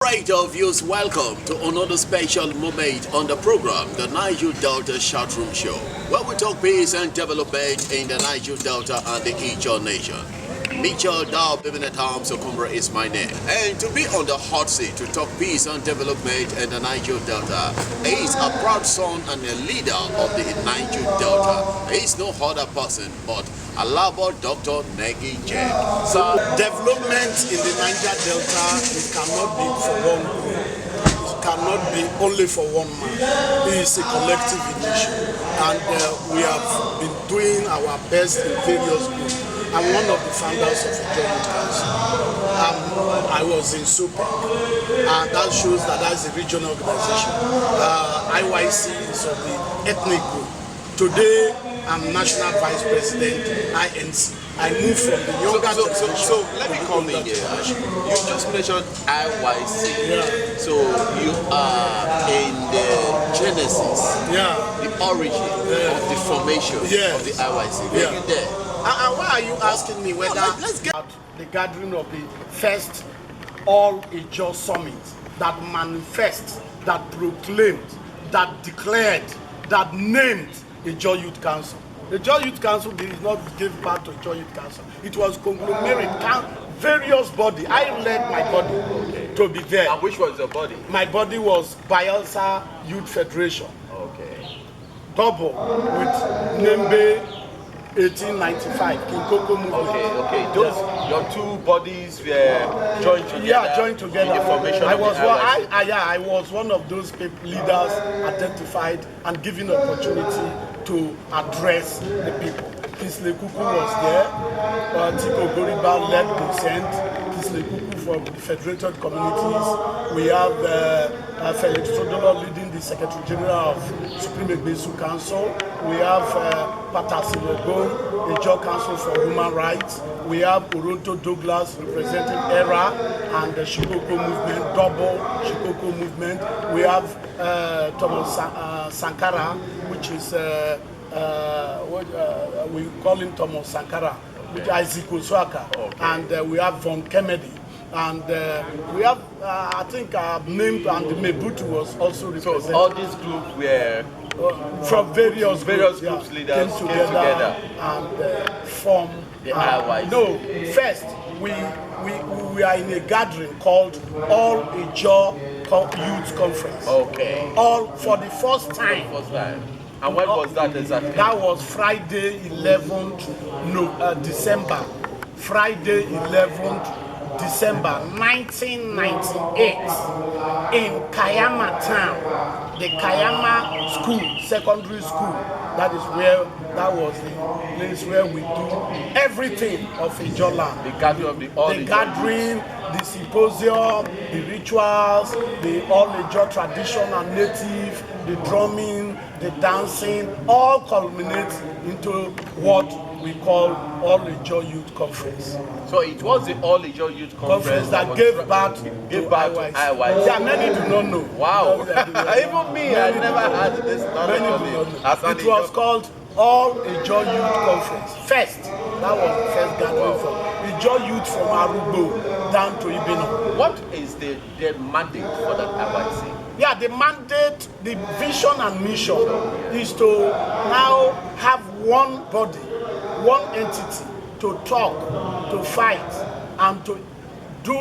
Right of viewers, welcome to another special moment on the program, the Niger Delta Chatroom Show, where we talk peace and development in the Niger Delta and the Ijaw Nation. Mitchell Dow Bibinet Arms Okumbra is my name, and to be on the hot seat to talk peace and development in the Niger Delta is a proud son and a leader of the Niger Delta. He is no other person but Alabo Dr. Nengi. So development in the Niger Delta, it cannot be for one group. It cannot be only for one man. It is a collective initiative, and we have been doing our best in various groups. I'm one of the founders of the Joint Council. I was in SUPEC, and that shows that that's a regional organization. IYC is of the ethnic group. Today, I'm National Vice President, INC. I moved from the younger generation. So let me come in here. You just mentioned IYC. Yeah. So you are in the genesis, the origin of the formation of the IYC. Were you there? Why are you asking me whether let's get the gathering of the first All Ijaw Summit that manifests, that proclaimed, that declared, that named Ijaw Youth Council? The Ijaw Youth Council did not give birth to Ijaw Youth Council. It was conglomerate, various body. I led my body to be there. And which was your body? My body was Bayelsa Youth Federation. Okay. Double with Nembe 1895, Kinkoko movement. Okay. Those your two bodies were joined together. Yeah, joined together. In the formation I of was one of those leaders identified and given opportunity to address the people. Kisle Kuku was there. Tiko Goriba led consent. Kisle Kuku for the federated communities. We have Felix Sodolo leading the Secretary General of Supreme Egbesu Council. We have Patasi Logo, Ijaw Council for Human Rights. We have Oronto Douglas representing ERA and the Shikoko movement, double Shikoko movement. We have Thomas Sankara, which is we call him Thomas Sankara, which is Isaac Oswaka, and we have Von Kennedy. And we have, I think, named, and Mebutu was also represented. So all these groups were from various groups leaders came together and formed the IYC. No, first we are in a gathering called All Ijaw Youth Conference. Okay. All for the first time. And when was that exactly? That was Friday 11th December. Friday 11th December 1998 in Kayama town, the Kayama school, secondary school. That was the place where we do everything of Ijaw land. The gathering of the gathering, the symposium, the rituals, the all Ijaw tradition and native, the drumming, the dancing, all culminate into what we call All Ijaw Youth Conference. So it was the All Ijaw Youth Conference that gave birth to IYC. Yeah, many do not know. Wow. Even me, I never had this knowledge. It was called All Ijaw Youth Conference. First, that was the first gathering from Ijaw Youth from Arubo down to Ibino. What is the mandate for that IYC? Yeah, the mandate, the vision and mission is to now have one body, one entity to talk, to fight, and to do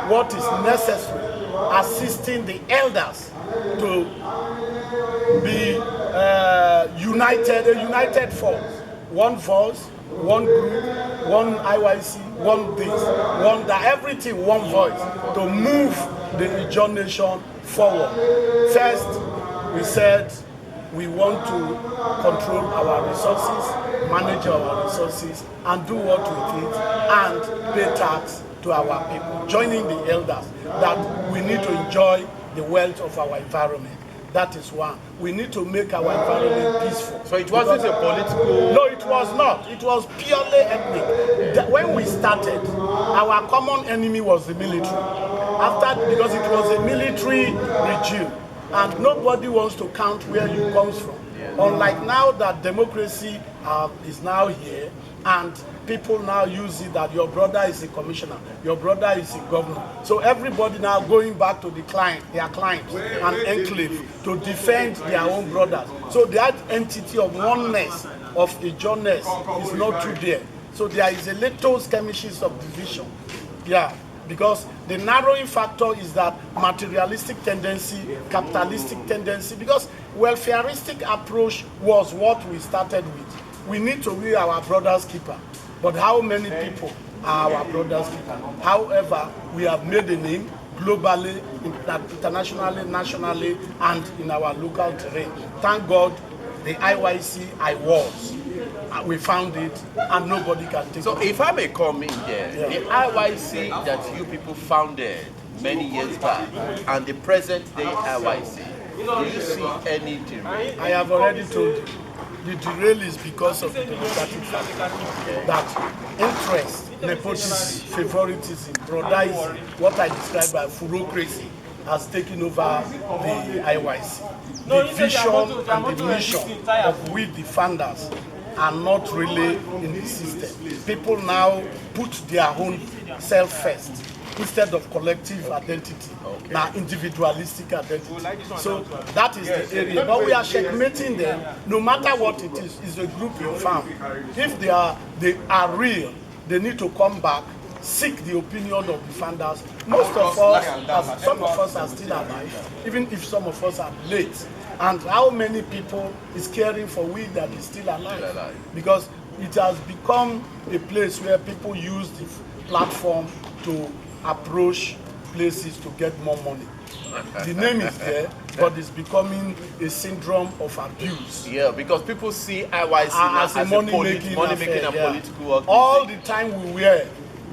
what is necessary, assisting the elders to be united, a united force, one voice, one group, one IYC, one this, one that, everything, one voice, to move the Ijaw nation forward. First, we said we want to control our resources, manage our resources, and do what we think, and pay tax to our people, joining the elders, that we need to enjoy the wealth of our environment. That is one. We need to make our environment peaceful. So it wasn't a political... No, it was not. It was purely ethnic. When we started, our common enemy was the military. Because it was a military regime, and nobody wants to count where you comes from. Unlike now that democracy is now here, and people now use it that your brother is a commissioner, your brother is a governor. So everybody now going back to their clients and enclave to defend their own brothers. So that entity of oneness, of a journess is not true there. So there is a little skirmishes of division. Yeah, because the narrowing factor is that materialistic tendency, capitalistic tendency, because welfareistic approach was what we started with. We need to be our brother's keeper. But how many people are our brother's keeper? However, we have made a name globally, internationally, nationally, and in our local terrain. Thank God, the IYC I was. We found it, and nobody can take it. So if I may come in there, the IYC that you people founded many years back, and the present day IYC, do you see any derail? I have already told you. The derail is because of the democratic factor. That interest, nepotism, favoritism, brotherism, what I describe as furocracy, has taken over the IYC. The vision and the mission of we the founders are not really in the system. People now put their own self first instead of collective identity, now individualistic identity. So that is the area. But we are checkmating them, no matter what it is a group you found. If they are real, they need to come back, seek the opinion of the founders. Most of us, some of us are still alive, even if some of us are late. And how many people is caring for we that is still alive? Because it has become a place where people use the platform to approach places to get more money. The name is there, but it's becoming a syndrome of abuse. Yeah, because people see IYC as a money-making and political organization. All the time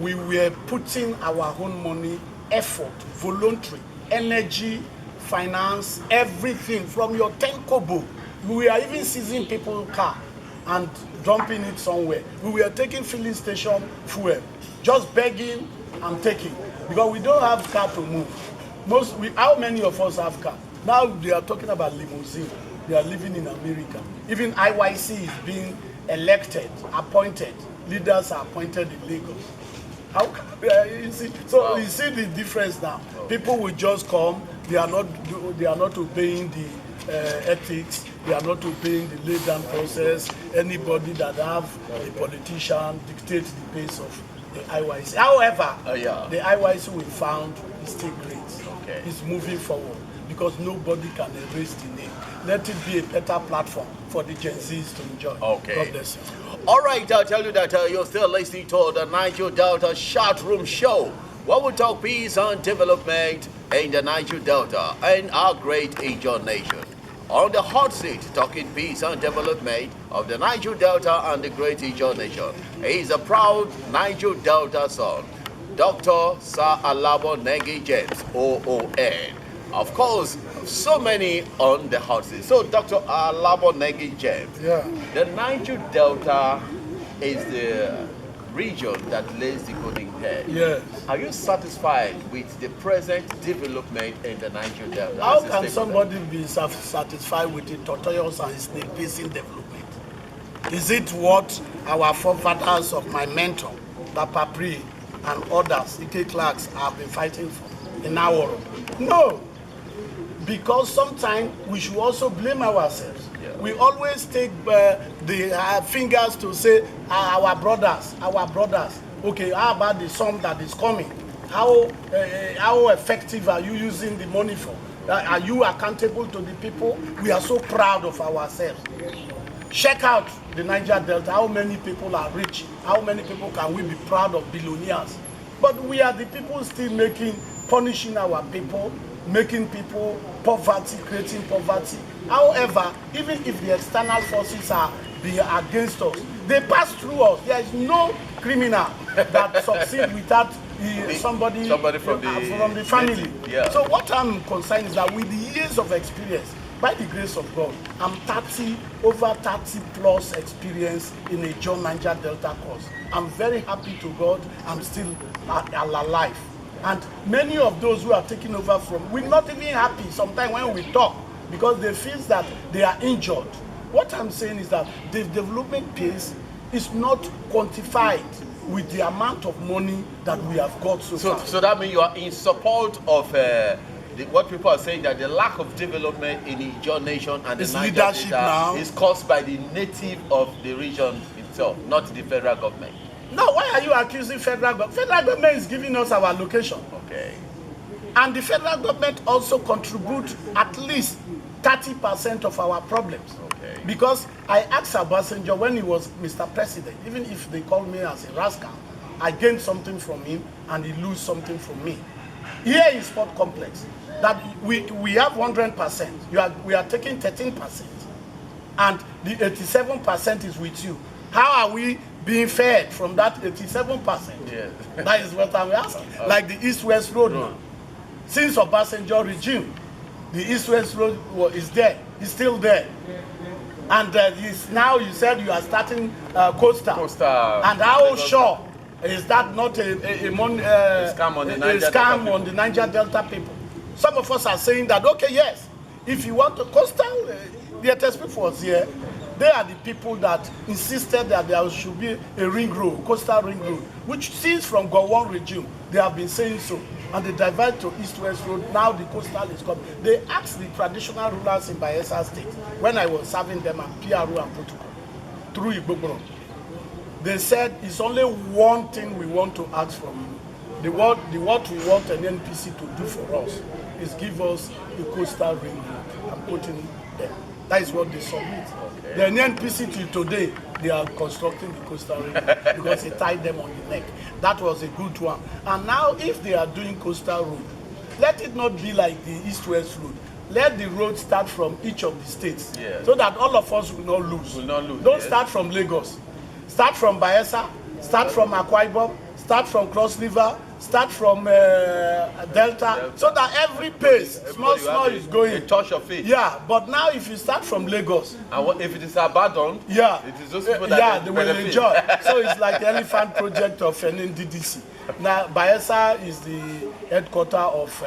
we were putting our own money, effort, voluntary, energy, finance, everything from your 10 kobo. We are even seizing people's car and dumping it somewhere. We were taking filling station fuel, just begging and taking, because we don't have car to move. How many of us have car? Now they are talking about limousine. They are living in America. Even IYC is being elected, appointed. Leaders are appointed in Lagos. How you see? So you see the difference now. People will just come. They are not obeying the ethics. They are not obeying the lay-down process. Anybody that have a politician dictate the pace of the IYC. However, the IYC we found is still great. Okay. It's moving forward because nobody can erase the name. Let it be a better platform for the Gen Zs to enjoy. Okay. God bless you. All right, I'll tell you that you're still listening to the Niger Delta Chat Room Show, where we talk peace and development in the Niger Delta and our great Ijaw nation. On the hot seat, talking peace and development of the Niger Delta and the great Ijaw nation, he is a proud Niger Delta son, Dr. Sir Alabo Nengi James, OON. Of course, so many on the hot seat. So, Dr. Alabo Nengi James, the Niger Delta is the region that lays the golden head. Yes. Are you satisfied with the present development in the Niger Delta? How can somebody be satisfied with the tortoise and snake-basin development? Is it what our forefathers of my mentor, Papa Pri, and others, Ike Clarks, have been fighting for in our world? No. Because sometimes we should also blame ourselves. Yeah. We always take the fingers to say, our brothers. Okay, how about the sum that is coming? How effective are you using the money for? Are you accountable to the people? We are so proud of ourselves. Check out the Niger Delta. How many people are rich? How many people can we be proud of billionaires? But we are the people still punishing our people, making people poverty, creating poverty. However, even if the external forces are against us, they pass through us. There is no criminal that succeeds without somebody from the family. Yeah. So what I'm concerned is that with the years of experience, by the grace of God, I'm over 30 plus experience in a John Niger Delta course. I'm very happy to God, I'm still alive. And many of those who are taking over from, we're not even happy sometimes when we talk because they feel that they are injured. What I'm saying is that the development pace is not quantified with the amount of money that we have got so far. So that means you are in support of what people are saying, that the lack of development in the Niger nation and the Niger leadership now is caused by the native of the region itself, not the federal government. No, why are you accusing federal government? Federal government is giving us our allocation. Okay. And the federal government also contributes at least 30% of our problems. Okay. Because I asked Obasanjo when he was Mr. President, even if they call me as a rascal, I gained something from him and he lose something from me. Here in Sport Complex, that we have 100%, we are taking 13%, and the 87% is with you. How are we being fed from that 87%? Yeah. That is what I'm asking. Like the East-West Road now. Since Obasanjo regime, the East-West Road is there, is still there. And now you said you are starting Coastal. And how sure is that not a scam on the Niger Delta people? Some of us are saying that, okay, yes, if you want to Coastal, the TSP was here. They are the people that insisted that there should be a ring road, coastal ring road, which since from Gowon regime, they have been saying so. And they divide to East-West Road, now the coastal is coming. They asked the traditional rulers in Bayelsa State, when I was serving them at PRO and protocol, through Igbogbo. They said, it's only one thing we want to ask from you. What we want an NPC to do for us is give us the coastal ring road and put in there. That is what they submit. Okay. The NPC till today, they are constructing the coastal ring road because they tied them on the neck. That was a good one. And now if they are doing coastal road, let it not be like the East-West road. Let the road start from each of the states, so that all of us will not lose. Don't start from Lagos. Start from Bayelsa, start from Akwa Ibom, start from Cross River, start from Delta, so that every pace, small is going. A touch of it. Yeah, but now if you start from Lagos, and if it is abandoned, it is those people that they will enjoy. So it's like the elephant project of an NDDC. Now Bayelsa is the headquarter of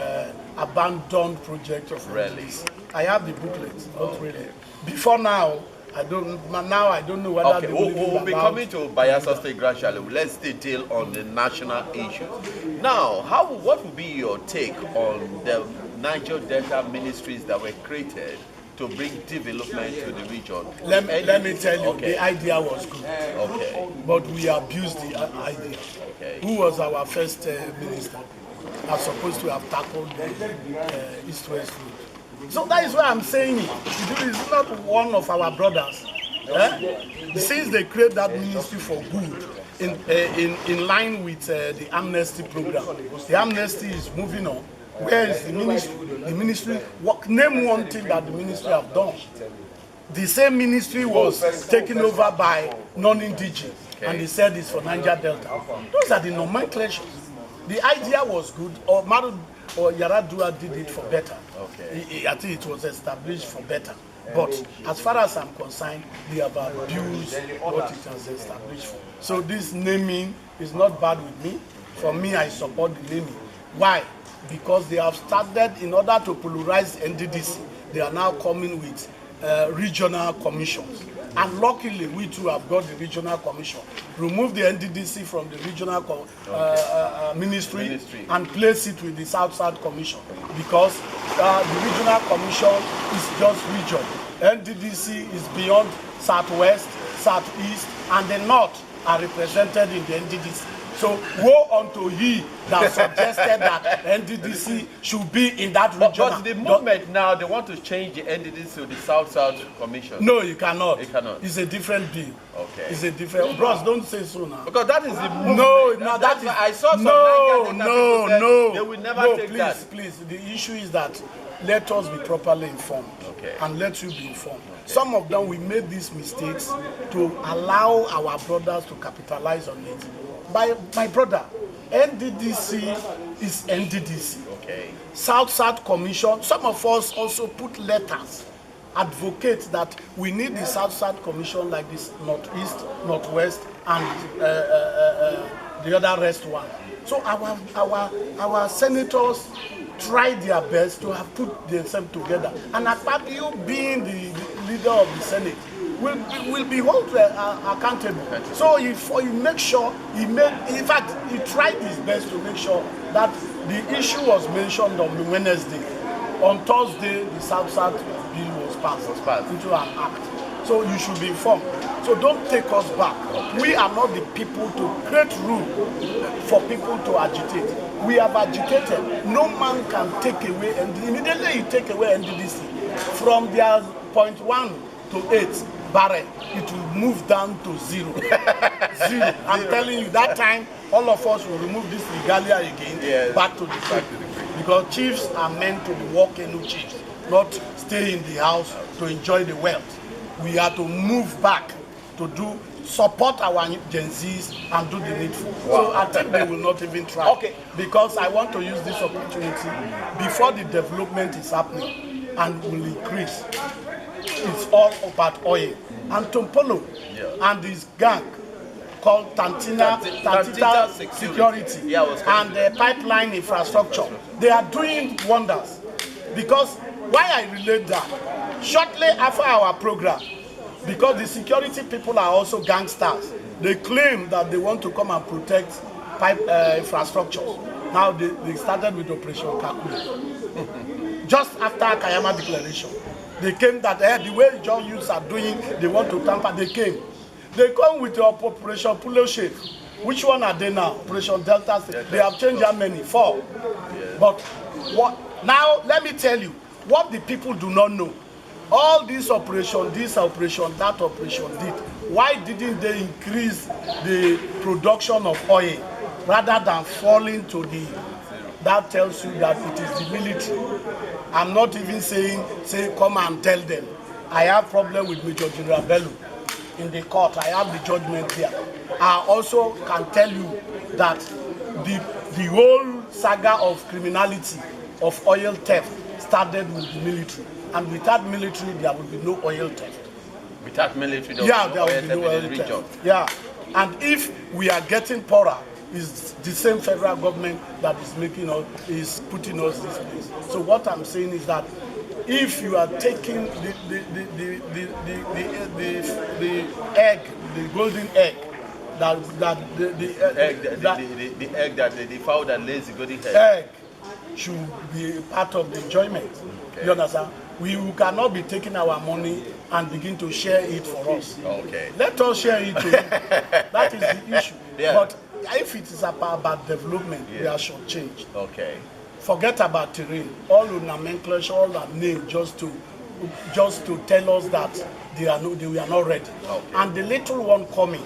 abandoned project of NDDC. I have the booklet, not really. Before now, I don't know whether we'll be coming to Bayelsa State gradually. Let's detail on the national issues. Now, what would be your take on the Niger Delta ministries that were created to bring development to the region? Let me tell you, the idea was good. Okay. But we abused the idea. Okay. Who was our first minister? Was supposed to have tackled the East-West route. So that is why I'm saying it is not one of our brothers. Since they create that ministry for good, in line with the amnesty program, the amnesty is moving on. Where is the ministry? The ministry, name one thing that the ministry have done. The same ministry was taken over by non-indigenous, and they said it's for Niger Delta. Those are the nomenclatures. The idea was good, or Yaradua did it for better. Okay. I think it was established for better. But as far as I'm concerned, they have abused what it has established for. So this naming is not bad with me. For me, I support the naming. Why? Because they have started, in order to polarize NDDC, they are now coming with regional commissions. And luckily, we too have got the regional commission. Remove the NDDC from the regional ministry and place it with the South-South Commission. Because the regional commission is just region. NDDC is beyond Southwest, Southeast, and the North are represented in the NDDC. So woe unto he that suggested that NDDC should be in that region. But the movement now, they want to change the NDDC to the South-South Commission. No, you cannot. You cannot. It's a different bill. Okay. It's a different. Bros, don't say so now. Because that is the movement. No, that is. I saw some no. They will never take that. Please. The issue is that let us be properly informed. Okay. And let you be informed. Okay. Some of them, we made these mistakes to allow our brothers to capitalize on it. My brother, NDDC is NDDC. Okay. South-South Commission, some of us also put letters, advocate that we need the South-South Commission like this, Northeast, Northwest, and the other rest one. So our senators tried their best to have put themselves together. And Akpabio being the leader of the Senate, will be held accountable. So if you make sure in fact, he tried his best to make sure that the issue was mentioned on Wednesday. On Thursday, the South bill was passed into an act. So you should be informed. So don't take us back. We are not the people to create rule for people to agitate. We have agitated. No man can take away, and immediately you take away NDDC from their 0.1 to 8 barrel, it will move down to 0. Zero. I'm telling you, that time all of us will remove this regalia again, back to the creek. Because chiefs are meant to be walking chiefs, not stay in the house to enjoy the wealth. We are to move back to support our Gen Zs and do the needful. So I think they will not even try. Okay. Because I want to use this opportunity before the development is happening and will increase. It's all about oil. And Tompolo and his gang called Tantita Security and the pipeline infrastructure. They are doing wonders. Because why I relate that? Shortly after our program, because the security people are also gangsters, they claim that they want to come and protect pipe infrastructures. Now they started with Operation Kakule. Just after Kayama declaration, they came that the way John youths are doing, they want to tamper. They came. They come with your Operation Pulo Shape. Which one are they now? Operation Delta. They have changed how many? 4. But what? Now let me tell you what the people do not know. All this operation, that operation did. Why didn't they increase the production of oil rather than falling to the? That tells you that it is the military. I'm not even saying come and tell them. I have problem with Major General Bello in the court. I have the judgment here. I also can tell you that the whole saga of criminality of oil theft started with the military. And without military, there will be no oil theft. Without military, there will be no oil theft. Yeah. And if we are getting poorer, it's the same federal government that is putting us this place. So what I'm saying is that if you are taking the egg, the golden egg, the egg that the fowl that lays the golden egg should be part of the enjoyment. Okay. You understand? We cannot be taking our money and begin to share it for us. Okay. Let us share it too. That is the issue. Yeah. But if it is about development, we are shortchanged. Okay. Forget about terrain. All the nomenclature, all that name, just to tell us that they are not ready. Okay. And the little one coming,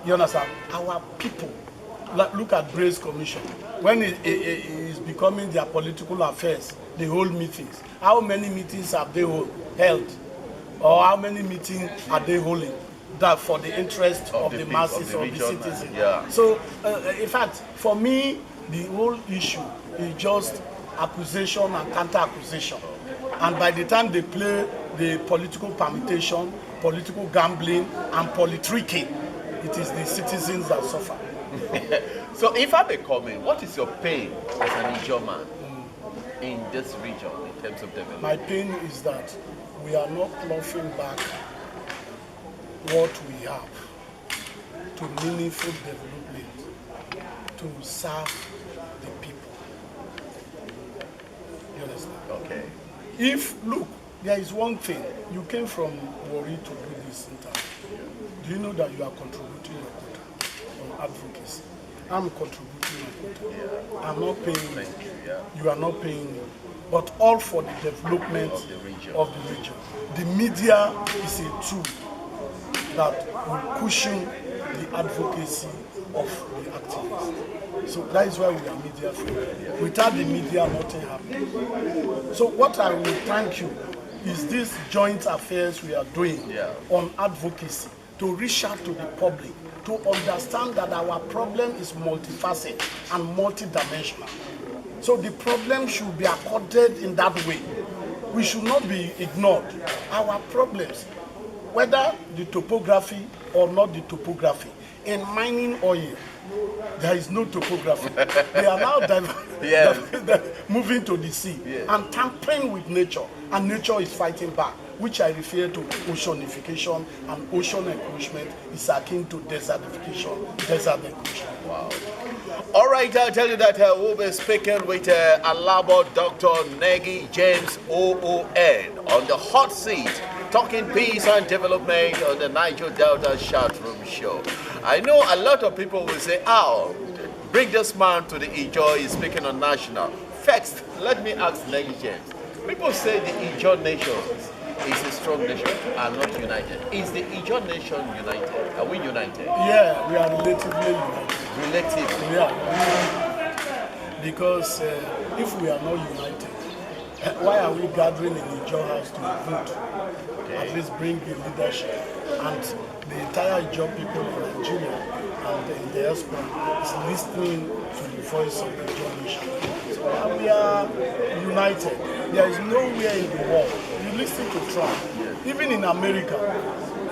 you understand? Our people. Look at Brace Commission. When it is becoming their political affairs, they hold meetings. How many meetings have they held? Or how many meetings are they holding? That for the interest of the masses, of the citizens. Yeah. So, in fact, for me, the whole issue is just accusation and counter-accusation. And by the time they play the political permutation, political gambling, and politricking, it is the citizens that suffer. So if I may comment, what is your pain as a Niger man in this region in terms of development? My pain is that we are not ploughing back what we have to meaningful development to serve the people. You understand? Okay. Look, there is one thing. You came from Warri to do this interview. Do you know that you are contributing your quota on advocacy? I'm contributing my quota. Yeah. I'm not paying you. Yeah. You are not paying me. But all for the development of the region. The media is a tool that will cushion the advocacy of the activists. So that is why we are media free. Without the media, nothing happens. So what I will thank you is this joint affairs we are doing on advocacy to reach out to the public, to understand that our problem is multifaceted and multidimensional. So the problem should be accorded in that way. We should not be ignored. Our problems, whether the topography or not the topography, in mining oil, there is no topography. They are now moving to the sea and tampering with nature, and nature is fighting back. which I refer to oceanification, and ocean encroachment is akin to desertification, desert encroachment. Wow. All right, I'll tell you that we'll be speaking with Alabo Dr. Nengi James OON on the hot seat, talking peace and development on the Niger Delta Chat Room Show. I know a lot of people will say, "Oh, bring this man to the Ijaw, he's speaking on national." First, let me ask Nengi James. People say the Ijaw nation is a strong nation and not united. Is the Ijaw nation united? Are we united? Yeah, we are relatively united. Relatively? Yeah. Because if we are not united, why are we gathering in Ijaw house to vote? At least bring the leadership. And the entire Ijaw people in Nigeria and in the diaspora is listening to the voice of the Ijaw nation. So we are united. There is nowhere in the world. You listen to Trump. Even in America,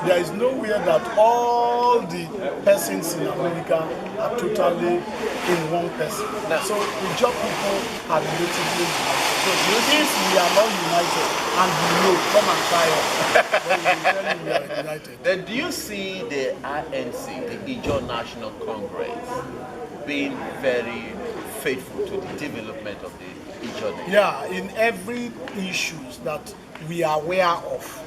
there is nowhere that all the persons in America are totally in one person. So the Ijaw people are relatively united. So if we are not united, and we know, come and try us, then we tell you we are united. Then do you see the INC, the Ijaw National Congress, being very faithful to the development of the Ijaw nation? Yeah, in every issues that we are aware of,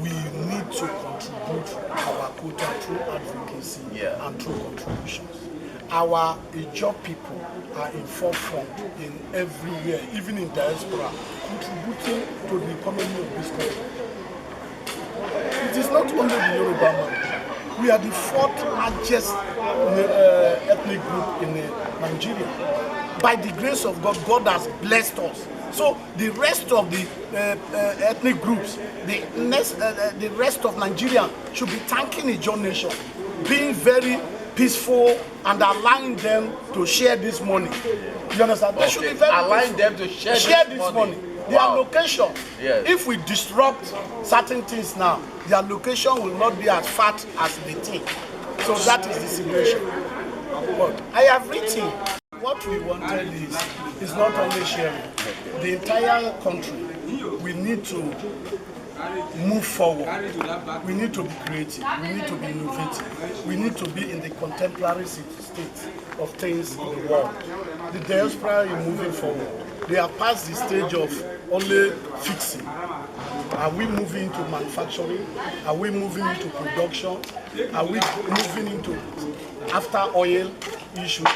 we need to contribute our quota through advocacy and through contributions. Our Ijaw people are in forefront in everywhere, even in diaspora, contributing to the economy of this country. It is not only the Yoruba man. We are the fourth largest ethnic group in Nigeria. By the grace of God, God has blessed us. So the rest of the ethnic groups, the rest of Nigeria should be thanking the Ijaw nation, being very peaceful and allowing them to share this money. You understand? They should be very allowing them to share this money. Their location. Yes. If we disrupt certain things now, their location will not be as fat as they think. So that is the situation. But I have written what we wanted is not only sharing. The entire country, we need to move forward. We need to be creative. We need to be innovative. We need to be in the contemporary state of things in the world. The diaspora is moving forward. They are past the stage of only fixing. Are we moving into manufacturing? Are we moving into production? Are we moving into after oil issues?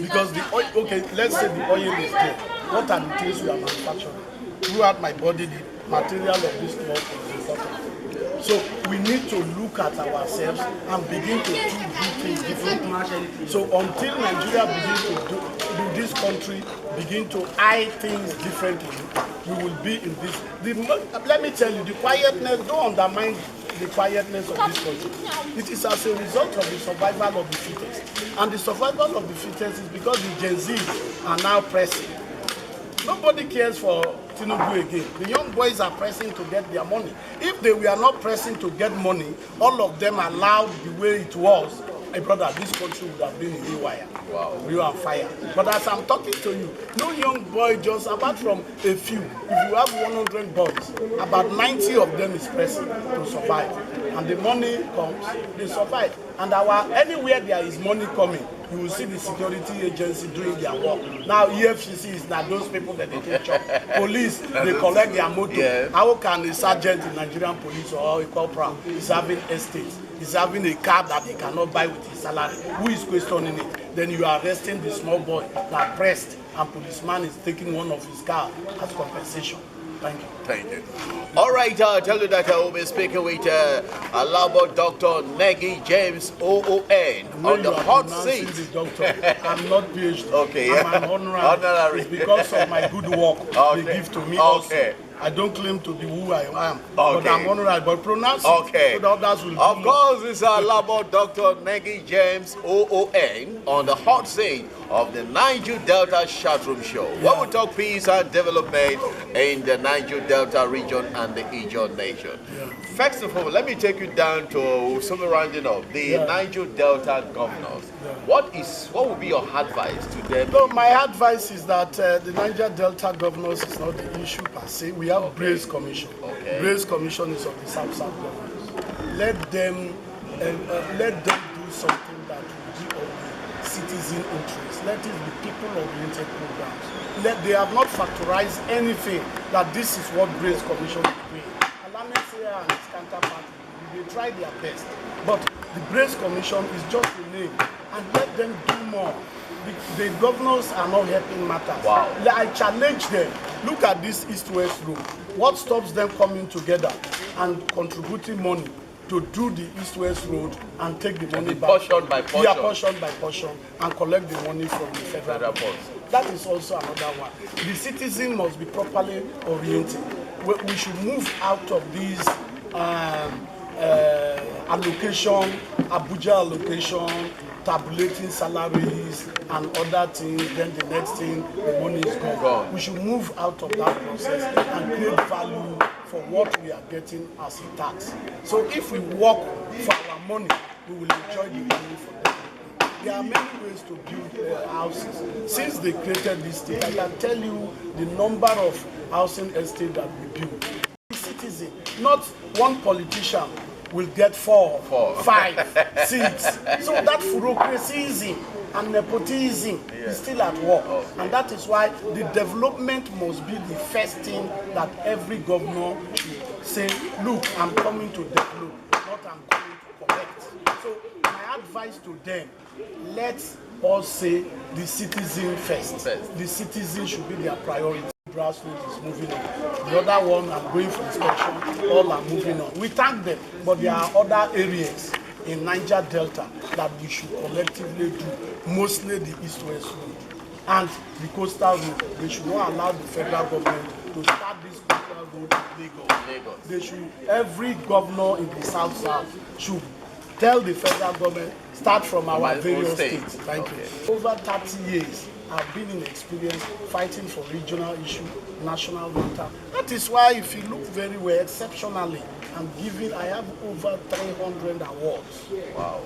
Because the oil, okay, let's say the oil is there. What are the things we are manufacturing? Throughout my body, the material of this cloth is important. So we need to look at ourselves and begin to do things differently. So until Nigeria begins to do this country begin to eye things differently, we will be in this. Let me tell you, the quietness, don't undermine the quietness of this country. It is as a result of the survival of the fittest. And the survival of the fittest is because the Gen Zs are now pressing. Nobody cares for Tinubu again. The young boys are pressing to get their money. If they were not pressing to get money, all of them allowed the way it was, my brother, this country would have been in haywire. Wow. Real on fire. But as I'm talking to you, no young boy, just apart from a few, if you have 100 boys, about 90 of them is pressing to survive. And the money comes, they survive. And anywhere there is money coming, you will see the security agency doing their work. Now EFCC is not those people that they take job. Police, they collect their motor. Yeah. How can a sergeant in Nigerian police or a corporal is having estates? He's having a car that he cannot buy with his salary. Who is questioning it? Then you are arresting the small boy that pressed, and policeman is taking one of his car as compensation. Thank you. Thank you. All right, I'll tell you that I will be speaking with Alabo Dr. Nengi James OON on the hot seat. The doctor. I'm not PhD. Okay. I'm an honorary. It's because of my good work they give to me also. I don't claim to be who I am, but I'm honorary. But pronounce it so that others will Of course, this is Alabo Dr. Nengi James OON on the hot seat of the Niger Delta Chat Room Show, where we talk peace and development in the Niger Delta region and the Ijaw nation. first of all, let me take you down to some rounding up. The Niger Delta governors. What would be your advice to them? No, my advice is that the Niger Delta governors is not the issue per se. We have Brace Commission. Brace Commission is of the South governors. Let them do something that will be of the citizen interest. Let it be people-oriented programs. They have not factorized anything that this is what Brace Commission is doing. Alamese and his counterpart, they try their best. But the Brace Commission is just a name, and let them do more. The governors are not helping matters. Wow. I challenge them. Look at this East-West road. What stops them coming together and contributing money to do the East-West road and take the money back? Portion by portion. Yeah, portion by portion, and collect the money from the federal funds. That is also another one. The citizen must be properly oriented. We should move out of these allocation, Abuja allocation, tabulating salaries and other things. Then the next thing, the money is gone. We should move out of that process and create value for what we are getting as a tax. So if we work for our money, we will enjoy the money for them. There are many ways to build houses. Since they created this state, I can tell you the number of housing estates that we build. Citizen, not one politician will get 4, 5, 6. So that bureaucracyism and nepotism is still at work. And that is why the development must be the first thing that every governor should say, look, I'm coming to develop, not I'm coming to collect. So my advice to them, let us say the citizen first. The citizen should be their priority. Grassroots is moving on. The other one are going for inspection. All are moving on. We thank them, but there are other areas in Niger Delta that we should collectively do. Mostly the East-West road and the coastal road. They should not allow the federal government to start this coastal road in Lagos. They should. Every governor in the South should tell the federal government, start from our various states. Thank you. Over 30 years, I've been in experience fighting for regional issue, national matter. That is why, if you look very well, exceptionally, I have over 300 awards. Wow.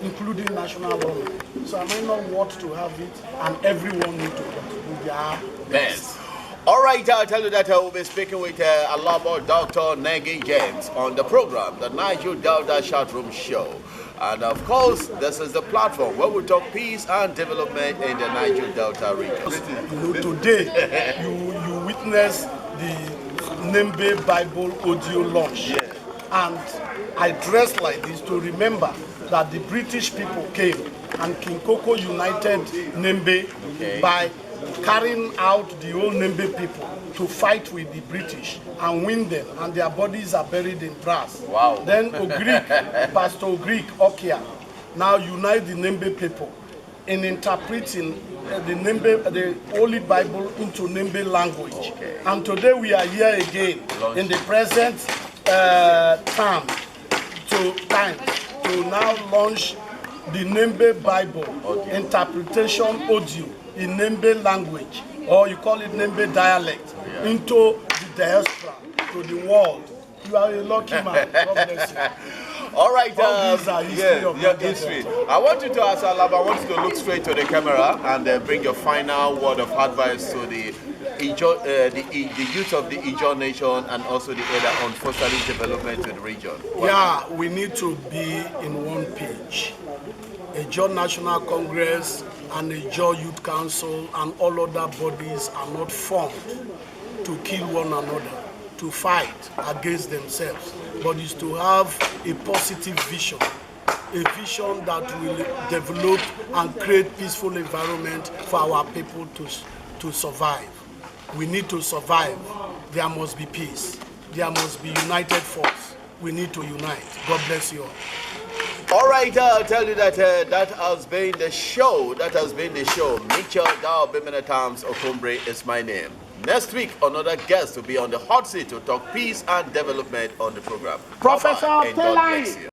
Including national honor. So I might not want to have it, and everyone need to contribute their best. All right, I'll tell you that I will be speaking with Alabo Dr. Nengi James on the program, the Niger Delta Chatroom Show. And of course, this is the platform where we talk peace and development in the Niger Delta region. Today, you witness the Nembe Bible audio launch. And I dress like this to remember that the British people came and King Koko united Nembe by carrying out the whole Nembe people to fight with the British and win them, and their bodies are buried in brass. Wow. Then Pastor Ogrik Okia now unite the Nembe people in interpreting the Holy Bible into Nembe language. And today we are here again in the present time to now launch the Nembe Bible interpretation audio in Nembe language, or you call it Nembe dialect, into the diaspora, to the world. You are a lucky man. God bless you. All right, these are history. I want you to ask Alaba, I want you to look straight to the camera and bring your final word of advice to the youth of the Ijaw nation and also the other on fostering development in the region. Yeah, we need to be in one page. Ijaw National Congress and Ijaw Youth Council and all other bodies are not formed to kill one another, to fight against themselves, but is to have a positive vision, a vision that will develop and create peaceful environment for our people to survive. We need to survive. There must be peace. There must be united force. We need to unite. God bless you all. All right, I'll tell you that that has been the show. Mitchell Dao Biminatams Okumbre is my name. Next week, another guest will be on the hot seat to talk peace and development on the program. Professor Bye-bye, and God bless you.